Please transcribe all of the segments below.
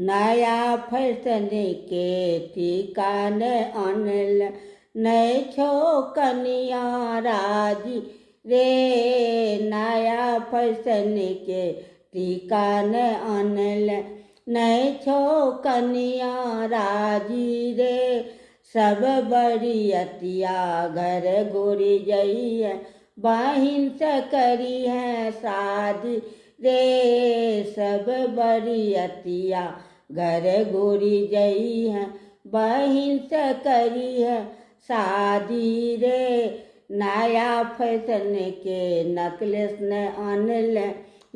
नया फैशन के ठिकाने अनल नए छो कनिया राजी रे। नया फैशन के ठिकाने अनल नए छो कनिया राजी रे। सब बरियतिया घर गोरी जई है बहिन से करी है शादी रे। सब बरियतिया घर गोरी जई है बहिन से करी है शादी रे। नया फैशन के नेकलेस ने अनल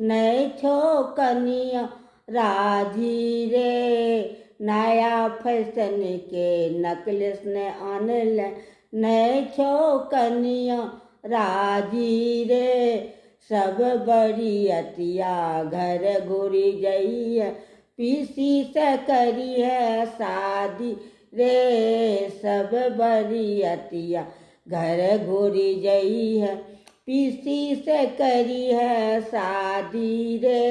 नए छो कनिया राजी रे। नया फैशन के नेकलेस ने अनल नए छो कनिया राजी रे। सब बरियतिया घर गोरी जई है पीसी से करी है शादी रे। सब बरियतिया घर गोरी जई है पीसी से करी है शादी रे।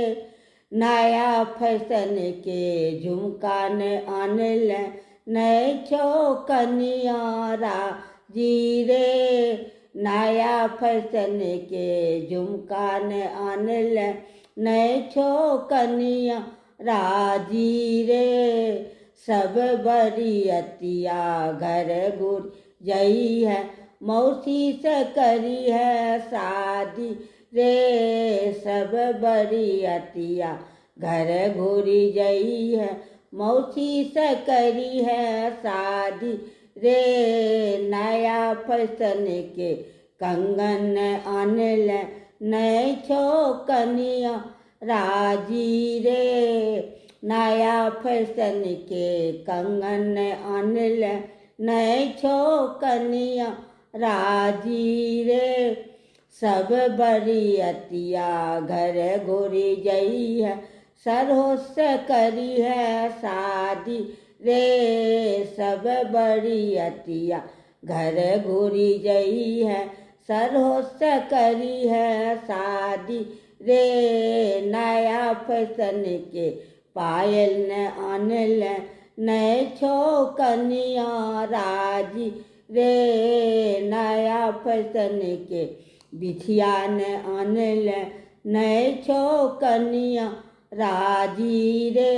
नया फैशन के झुमका ने अनल नए छो कनिया राजी रे। नया फैशन के झुमका ने अनल नए छो कनिया राजी रे। सब बरियतिया घर गोरी जई है मौसी से करी है शादी रे। सब बरियतिया घर गोरी जई है मौसी से करी है शादी रे। नया फैशन के कंगन अनल नए छो कनिया राजी रे। नया फैशन के कंगन अनल नए छो कनिया राजी रे। सब बरियतिया घर गोरी जई है सरहो से करी है शादी रे। सब बरियतिया घर गोरी जई है सरहो से करी है शादी रे। नया फैशन के पायल ने अनल नए छो कनिया राजी रे। नया फैशन के बिछिया ने अनल नए छो कनिया राजी रे।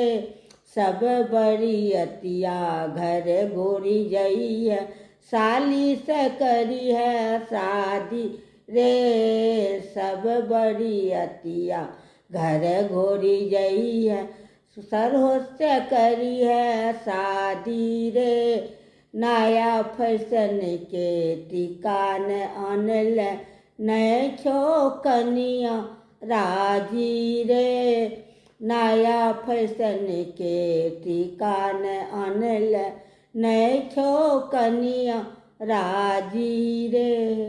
सब बरियतिया घर गोरी जई है साली से करी है शादी रे। सब बरियतिया घर गोरी जई है सरहो से करी है शादी रे। नया फैशन के टीका ने अनल नए छो कनिया राजी रे। नया फैशन के टीका ने अनल नए छो कनिया राजी रे।